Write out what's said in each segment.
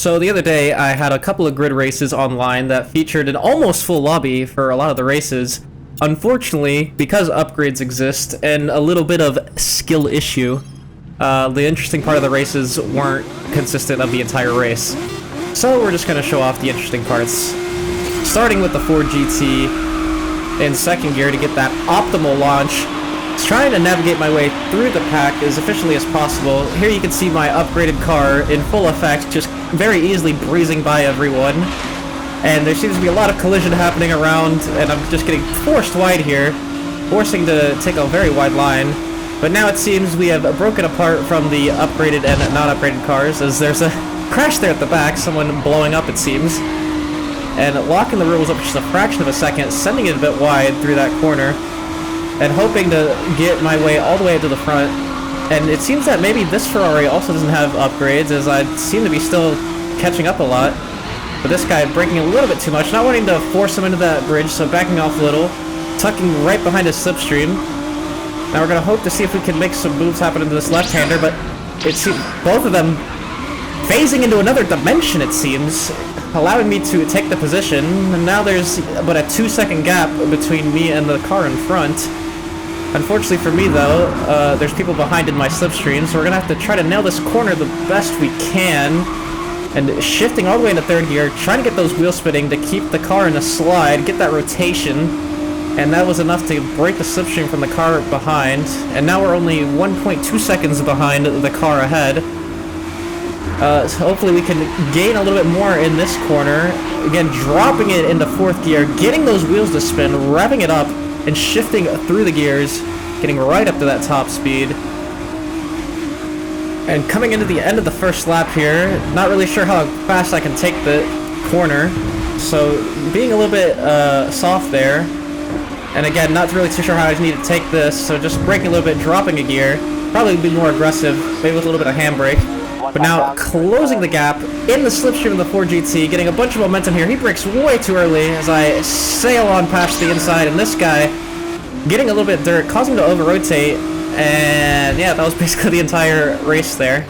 So the other day, I had a couple of grid races online that featured an almost full lobby for a lot of the races. Unfortunately, because upgrades exist and a little bit of skill issue, the interesting part of the races weren't consistent of the entire race. So we're just going to show off the interesting parts. Starting with the Ford GT in second gear to get that optimal launch. Trying to navigate my way through the pack as efficiently as possible. Here you can see my upgraded car in full effect, just very easily breezing by everyone. And there seems to be a lot of collision happening around, and I'm just getting forced wide here, forcing to take a very wide line. But now it seems we have broken apart from the upgraded and non-upgraded cars, as there's a crash there at the back, someone blowing up it seems. And locking the rules up just a fraction of a second, sending it a bit wide through that corner. And hoping to get my way all the way up to the front. And it seems that maybe this Ferrari also doesn't have upgrades, as I seem to be still catching up a lot. But this guy braking a little bit too much, not wanting to force him into that bridge, so backing off a little, tucking right behind his slipstream. Now we're going to hope to see if we can make some moves happen into this left-hander, but it seems both of them phasing into another dimension, it seems, allowing me to take the position. And now there's but a 2-second gap between me and the car in front. Unfortunately for me, though, there's people behind in my slipstream, so we're going to have to try to nail this corner the best we can. And shifting all the way into third gear, trying to get those wheel spinning to keep the car in a slide, get that rotation. And that was enough to break the slipstream from the car behind. And now we're only 1.2 seconds behind the car ahead. So hopefully we can gain a little bit more in this corner. Again, dropping it into fourth gear, getting those wheels to spin, revving it up, and shifting through the gears, getting right up to that top speed. And coming into the end of the first lap here, not really sure how fast I can take the corner, so being a little bit soft there. And again, not really too sure how I need to take this, so just braking a little bit, dropping a gear, probably be more aggressive, maybe with a little bit of handbrake. But now closing the gap in the slipstream of the Ford GT, getting a bunch of momentum here. He brakes way too early as I sail on past the inside, and this guy getting a little bit dirt, causing him to over-rotate. And yeah, that was basically the entire race there.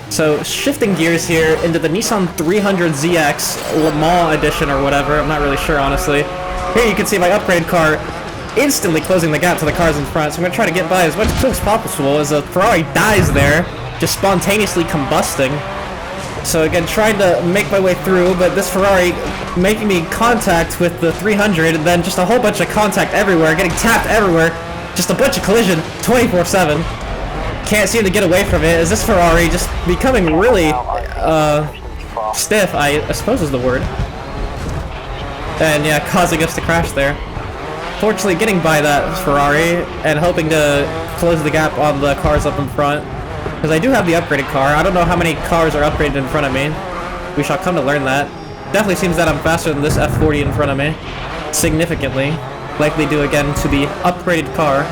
So shifting gears here into the Nissan 300ZX Le Mans edition or whatever, I'm not really sure honestly. Here you can see my upgrade car instantly closing the gap to the cars in front, so I'm going to try to get by as much as possible as a Ferrari dies there, just spontaneously combusting. So again, trying to make my way through, but this Ferrari making me contact with the 300, and then just a whole bunch of contact everywhere, getting tapped everywhere, just a bunch of collision 24/7. Can't seem to get away from it, as this Ferrari just becoming really stiff, I suppose is the word. And yeah, causing us to crash there. Fortunately, getting by that Ferrari and hoping to close the gap on the cars up in front. Because I do have the upgraded car. I don't know how many cars are upgraded in front of me. We shall come to learn that. Definitely seems that I'm faster than this F40 in front of me. Significantly. Likely due again to the upgraded car.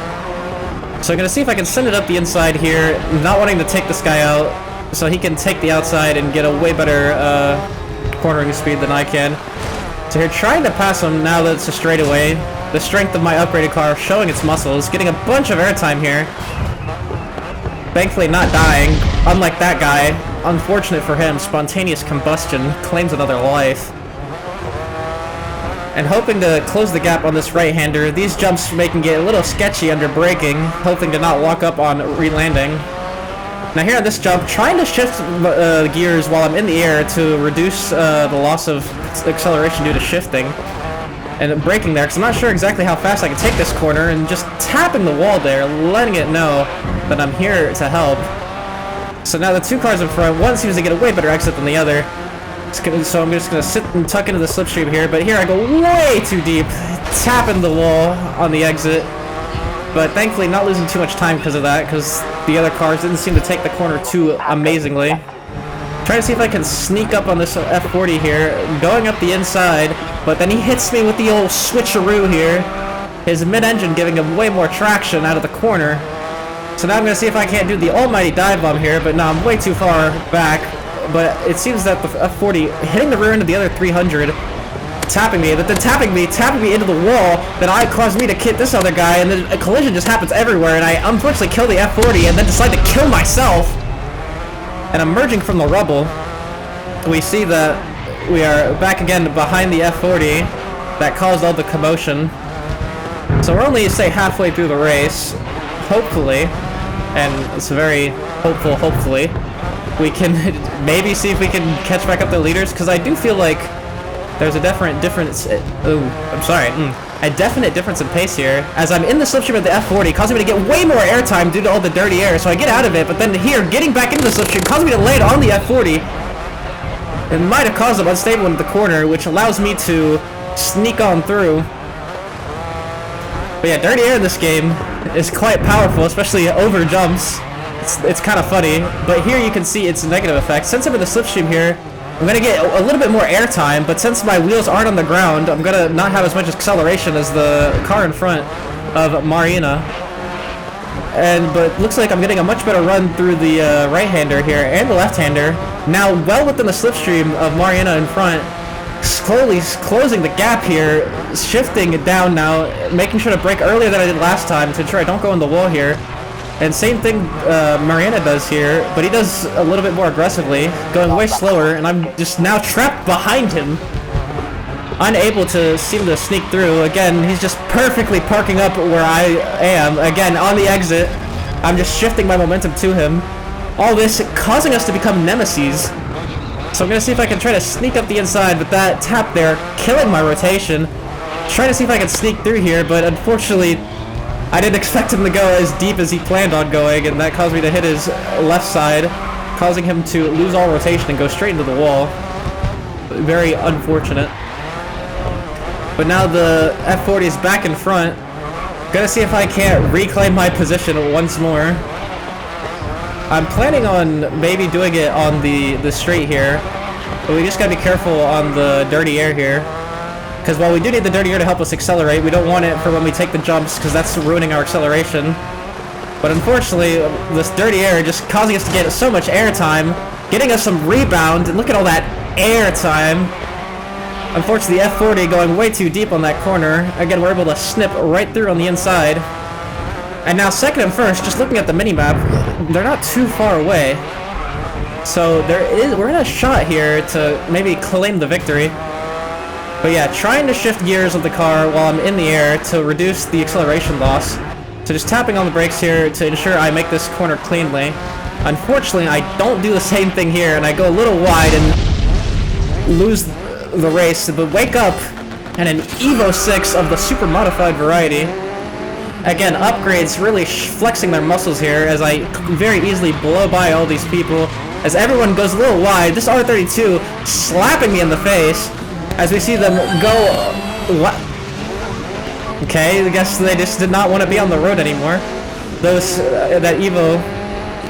So I'm going to see if I can send it up the inside here. Not wanting to take this guy out. So he can take the outside and get a way better cornering speed than I can. So here trying to pass him now that it's a straightaway. The strength of my upgraded car showing its muscles. Getting a bunch of airtime here. Thankfully not dying, unlike that guy. Unfortunate for him, spontaneous combustion claims another life. And hoping to close the gap on this right-hander. These jumps making it a little sketchy under braking, hoping to not lock up on re-landing. Now here on this jump, trying to shift gears while I'm in the air to reduce the loss of acceleration due to shifting. And braking there, because I'm not sure exactly how fast I can take this corner, and just tapping the wall there, letting it know that I'm here to help. So now the two cars in front, one seems to get a way better exit than the other. So I'm just going to sit and tuck into the slipstream here, but here I go way too deep, tapping the wall on the exit. But thankfully not losing too much time because of that, because the other cars didn't seem to take the corner too amazingly. Trying to see if I can sneak up on this F40 here, going up the inside, but then he hits me with the old switcheroo here. His mid-engine giving him way more traction out of the corner. So now I'm going to see if I can't do the almighty dive bomb here, but no, I'm way too far back. But it seems that the F40 hitting the rear end of the other 300, tapping me, but then tapping me into the wall, that caused me to hit this other guy, and then a collision just happens everywhere, and I unfortunately kill the F40 and then decide to kill myself. And I'm merging from the rubble. we see that we are back again behind the F40 that caused all the commotion. So we're only, say, halfway through the race, hopefully, and it's very hopeful, hopefully, we can maybe see if we can catch back up the leaders, because I do feel like there's a definite difference, a definite difference in pace here, as I'm in the slipstream of the F40, causing me to get way more airtime due to all the dirty air, so I get out of it, but then here, getting back into the slipstream, causing me to land on the F40. It might have caused them unstable into the corner, which allows me to sneak on through. But yeah, dirty air in this game is quite powerful, especially over jumps. It's kind of funny, but here you can see its negative effects. Since I'm in the slipstream here, I'm going to get a little bit more airtime, but since my wheels aren't on the ground, I'm going to not have as much acceleration as the car in front of Marina. But looks like I'm getting a much better run through the right-hander here and the left-hander. Now well within the slipstream of Marina in front, slowly closing the gap here, shifting it down now, making sure to brake earlier than I did last time to ensure I don't go in the wall here. And same thing Mariana does here, but he does a little bit more aggressively, going way slower, and I'm just now trapped behind him, unable to seem to sneak through. Again, he's just perfectly parking up where I am. Again, on the exit, I'm just shifting my momentum to him. All this causing us to become nemeses. So I'm going to see if I can try to sneak up the inside, but that tap there, killing my rotation. Trying to see if I can sneak through here, but unfortunately, I didn't expect him to go as deep as he planned on going, and that caused me to hit his left side, causing him to lose all rotation and go straight into the wall. Very unfortunate. But now the F40 is back in front. Gonna see if I can't reclaim my position once more. I'm planning on maybe doing it on the straight here, but we just gotta be careful on the dirty air here. Because while we do need the dirty air to help us accelerate, we don't want it for when we take the jumps, because that's ruining our acceleration. But unfortunately, this dirty air just causing us to get so much air time, getting us some rebound, and look at all that air time. Unfortunately, the F40 going way too deep on that corner. Again, we're able to snip right through on the inside. And now second and first, just looking at the minimap, they're not too far away. So we're in a shot here to maybe claim the victory. But yeah, trying to shift gears of the car while I'm in the air to reduce the acceleration loss. So just tapping on the brakes here to ensure I make this corner cleanly. Unfortunately, I don't do the same thing here, and I go a little wide and lose the race, but wake up in an Evo 6 of the super modified variety. Again, upgrades really flexing their muscles here as I very easily blow by all these people. As everyone goes a little wide, this R32 slapping me in the face. As we see them go, what? Okay, I guess they just did not want to be on the road anymore. Those, that Evo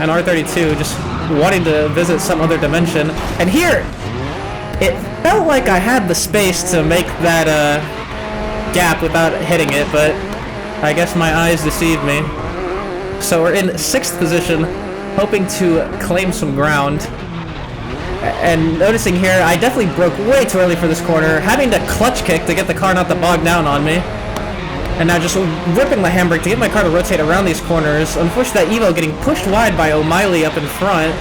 and R32 just wanting to visit some other dimension. And here, it felt like I had the space to make that, gap without hitting it, but I guess my eyes deceived me. So we're in 6th position, hoping to claim some ground. And noticing here, I definitely broke way too early for this corner, having to clutch kick to get the car not to bog down on me. And now just ripping the handbrake to get my car to rotate around these corners. Unfortunately, that Evo getting pushed wide by O'Malley up in front.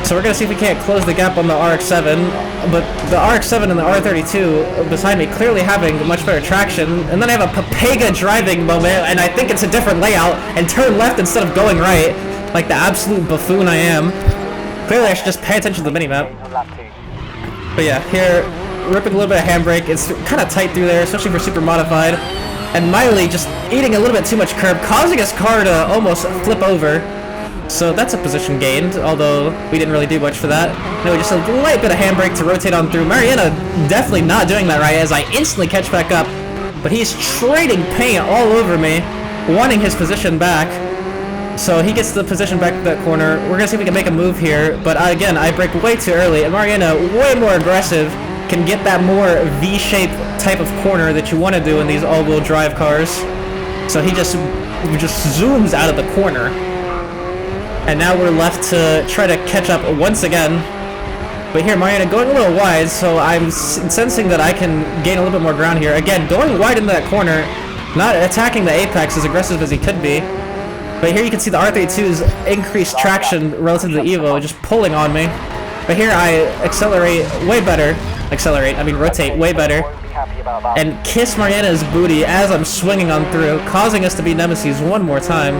So we're going to see if we can't close the gap on the RX-7. But the RX-7 and the R32 beside me clearly having much better traction. And then I have a Papega driving moment, and I think it's a different layout, and turn left instead of going right, like the absolute buffoon I am. Clearly I should just pay attention to the minimap. But yeah, here, ripping a little bit of handbrake. It's kind of tight through there, especially for super modified. And Miley just eating a little bit too much curb, causing his car to almost flip over. So that's a position gained, although we didn't really do much for that. No, just a light bit of handbrake to rotate on through. Mariana definitely not doing that right as I instantly catch back up. But he's trading paint all over me, wanting his position back. So he gets the position back to that corner. We're gonna see if we can make a move here, but again, I brake way too early, and Mariana, way more aggressive, can get that more V-shaped type of corner that you want to do in these all-wheel drive cars. So he just zooms out of the corner. And now we're left to try to catch up once again. But here, Mariana going a little wide, so I'm sensing that I can gain a little bit more ground here. Again, going wide into that corner, not attacking the apex as aggressive as he could be. But here you can see the R32's increased traction relative to the Evo, just pulling on me. But here I accelerate way better. Rotate way better. And kiss Mariana's booty as I'm swinging on through, causing us to be nemesis one more time.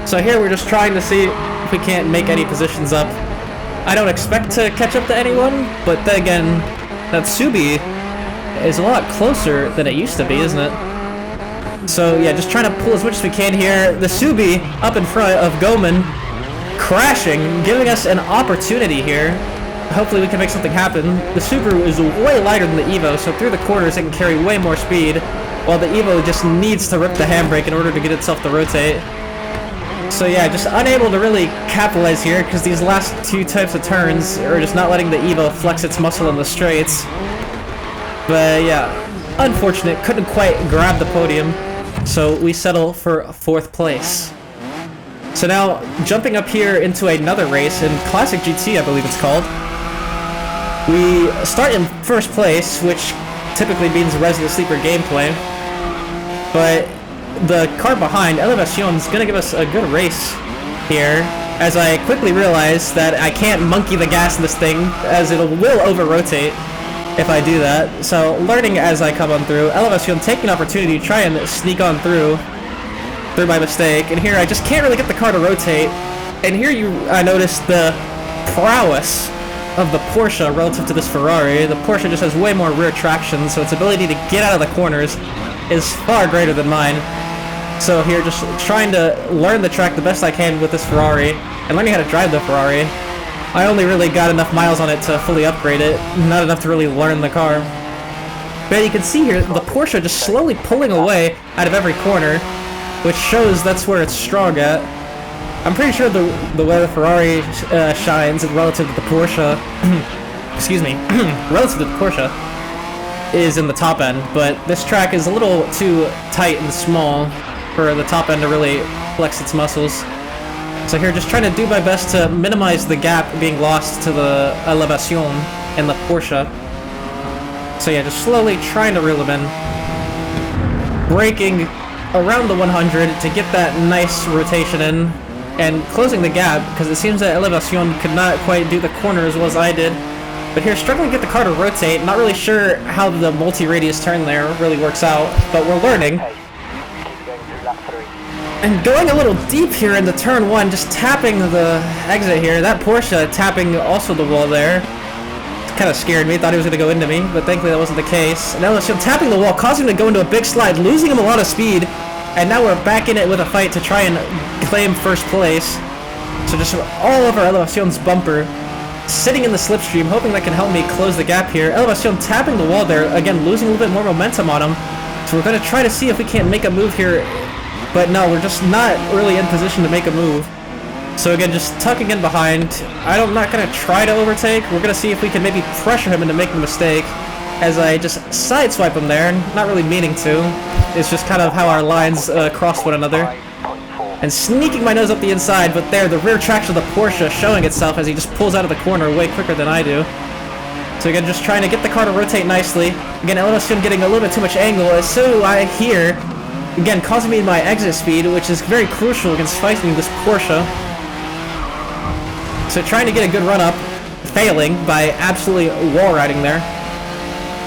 So here we're just trying to see if we can't make any positions up. I don't expect to catch up to anyone, but then again, that Subi is a lot closer than it used to be, isn't it? So yeah, just trying to pull as much as we can here. The Subi up in front of Goman, crashing, giving us an opportunity here. Hopefully we can make something happen. The Subaru is way lighter than the Evo, so through the corners it can carry way more speed, while the Evo just needs to rip the handbrake in order to get itself to rotate. So yeah, just unable to really capitalize here, because these last two types of turns are just not letting the Evo flex its muscle in the straights. But yeah, unfortunate, couldn't quite grab the podium, so we settle for 4th place. So now, jumping up here into another race in Classic GT, I believe it's called. We start in 1st place, which typically means Resident Sleeper gameplay. But the car behind, Elevation, is going to give us a good race here, as I quickly realize that I can't monkey the gas in this thing, as it will over-rotate if I do that. So, learning as I come on through, Elevation taking an opportunity to try and sneak on through my mistake, and here I just can't really get the car to rotate. And here I noticed the prowess of the Porsche relative to this Ferrari. The Porsche just has way more rear traction, so its ability to get out of the corners is far greater than mine. So here, just trying to learn the track the best I can with this Ferrari, and learning how to drive the Ferrari. I only really got enough miles on it to fully upgrade it, not enough to really learn the car. But you can see here, the Porsche just slowly pulling away out of every corner, which shows that's where it's strong at. I'm pretty sure the way the Ferrari shines relative to the Porsche, excuse me, relative to the Porsche, is in the top end, but this track is a little too tight and small for the top end to really flex its muscles. So here, just trying to do my best to minimize the gap being lost to the Elevation and the Porsche. So yeah, just slowly trying to reel them in. Braking around the 100 to get that nice rotation in, and closing the gap, because it seems that Elevation could not quite do the corner as well as I did. But here, struggling to get the car to rotate, not really sure how the multi-radius turn there really works out, but we're learning. And going a little deep here into turn 1, just tapping the exit here. That Porsche tapping also the wall there. Kind of scared me, thought he was going to go into me, but thankfully that wasn't the case. And now tapping the wall, causing him to go into a big slide, losing him a lot of speed. And now we're back in it with a fight to try and claim 1st place. So just all over Elevacion's bumper, sitting in the slipstream, hoping that can help me close the gap here. Elevation tapping the wall there, again losing a little bit more momentum on him. So we're going to try to see if we can't make a move here. But no, we're just not really in position to make a move. So again, just tucking in behind. I'm not going to try to overtake. We're going to see if we can maybe pressure him into making a mistake, as I just sideswipe him there, not really meaning to. It's just kind of how our lines cross one another. And sneaking my nose up the inside, but there, the rear traction of the Porsche showing itself as he just pulls out of the corner way quicker than I do. So again, just trying to get the car to rotate nicely. Again, Elevation getting a little bit too much angle, as so I hear, again, causing me my exit speed, which is very crucial against fighting this Porsche. So trying to get a good run up, failing by absolutely wall riding there.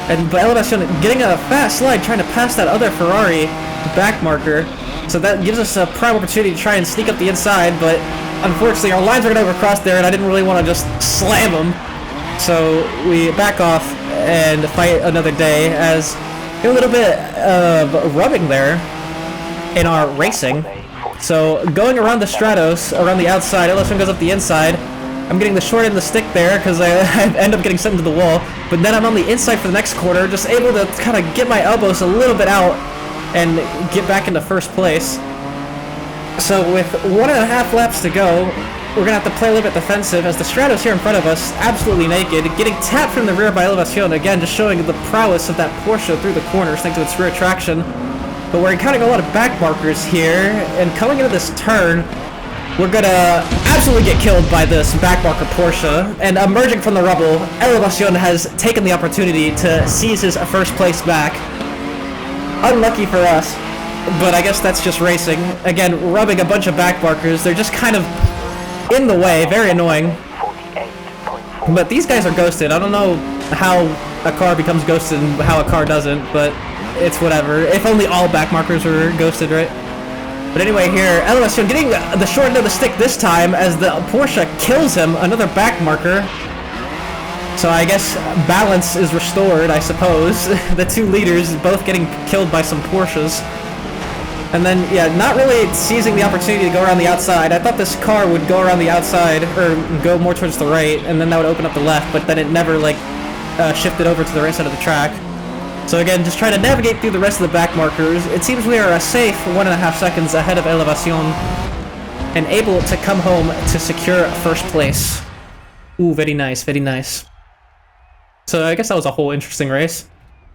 And Elevation getting a fast slide, trying to pass that other Ferrari back marker. So that gives us a prime opportunity to try and sneak up the inside, but unfortunately our lines are going to overcross there, and I didn't really want to just slam them. So we back off and fight another day, as a little bit of rubbing there in our racing. So going around the Stratos, around the outside, Elevation goes up the inside. I'm getting the short end of the stick there because I end up getting sent into the wall. But then I'm on the inside for the next quarter, just able to kind of get my elbows a little bit out and get back into 1st place. So with 1.5 laps to go, we're going to have to play a little bit defensive, as the Stratos here in front of us, absolutely naked, getting tapped from the rear by Elevation, again just showing the prowess of that Porsche through the corners thanks to its rear traction. But we're encountering a lot of back markers here, and coming into this turn, we're gonna absolutely get killed by this back marker Porsche, and emerging from the rubble, Elevation has taken the opportunity to seize his 1st place back. Unlucky for us, but I guess that's just racing. Again, rubbing a bunch of back markers, they're just kind of in the way, very annoying. But these guys are ghosted. I don't know how a car becomes ghosted and how a car doesn't, but it's whatever. If only all back markers were ghosted, right? But anyway, here, Elevacion getting the short end of the stick this time as the Porsche kills him, another back marker. So I guess balance is restored, I suppose. The two leaders both getting killed by some Porsches. And then, yeah, not really seizing the opportunity to go around the outside. I thought this car would go around the outside, or go more towards the right, and then that would open up the left, but then it never, like, shifted over to the right side of the track. So again, just trying to navigate through the rest of the back markers. It seems we are a safe 1.5 seconds ahead of Elevacion, and able to come home to secure first place. Ooh, very nice, very nice. So I guess that was a whole interesting race.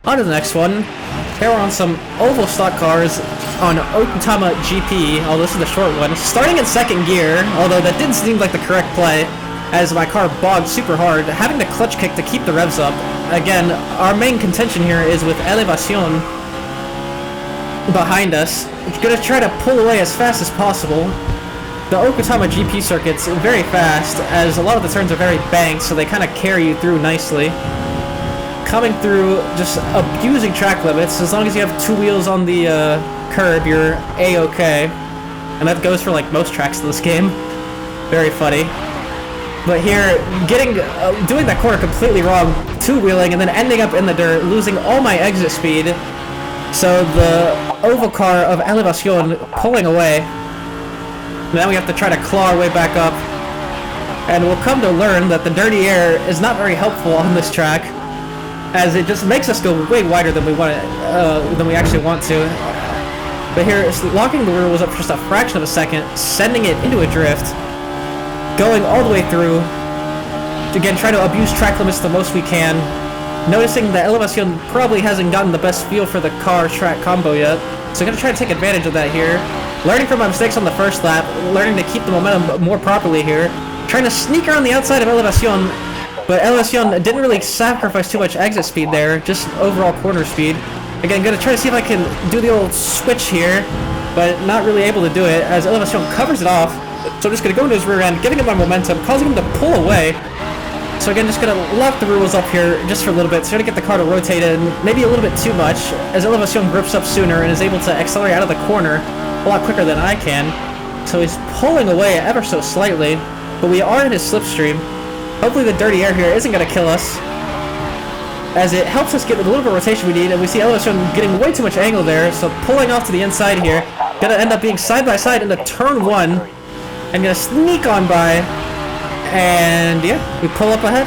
On to the next one. Here we're on some oval stock cars on Okutama GP, although this is the short one. Starting in second gear, although that didn't seem like the correct play, as my car bogged super hard, having the clutch kick to keep the revs up. Again, our main contention here is with Elevacion behind us. We're gonna try to pull away as fast as possible. The Okutama GP circuit's very fast, as a lot of the turns are very banked, so they kind of carry you through nicely. Coming through, just abusing track limits. As long as you have two wheels on the curb, you're A-okay. And that goes for like most tracks in this game. Very funny. But here, doing that corner completely wrong, two-wheeling, and then ending up in the dirt, losing all my exit speed. So the oval car of Elevacion pulling away. Now we have to try to claw our way back up. And we'll come to learn that the dirty air is not very helpful on this track, as it just makes us go way wider than we actually want to. But here, locking the rear wheels up for just a fraction of a second, sending it into a drift, going all the way through. Again, try to abuse track limits the most we can. Noticing that Elevacion probably hasn't gotten the best feel for the car-track combo yet, so I'm gonna try to take advantage of that here. Learning from my mistakes on the first lap, learning to keep the momentum more properly here, trying to sneak around the outside of Elevacion. But Elevacion didn't really sacrifice too much exit speed there, just overall corner speed. Again, gonna try to see if I can do the old switch here, but not really able to do it, as Elevacion covers it off. So I'm just gonna go into his rear end, giving him my momentum, causing him to pull away. So again, just gonna lock the rear wheels up here just for a little bit, so I'm gonna get the car to rotate in, maybe a little bit too much, as Elevacion grips up sooner and is able to accelerate out of the corner a lot quicker than I can. So he's pulling away ever so slightly, but we are in his slipstream. Hopefully the dirty air here isn't going to kill us, as it helps us get the little bit of rotation we need, and we see Elevacion getting way too much angle there, so pulling off to the inside here. Going to end up being side by side into turn 1, and going to sneak on by, and yeah, we pull up ahead.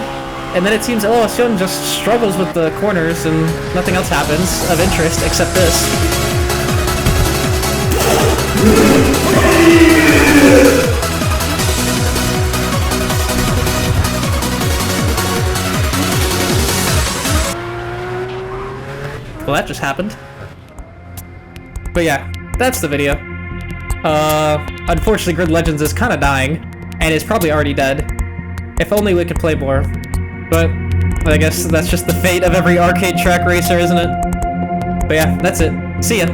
And then it seems Elevacion just struggles with the corners, and nothing else happens of interest except this. Well, that just happened. But yeah, that's the video. Unfortunately, Grid Legends is kind of dying, and is probably already dead. If only we could play more. But I guess that's just the fate of every arcade track racer, isn't it? But yeah, that's it. See ya.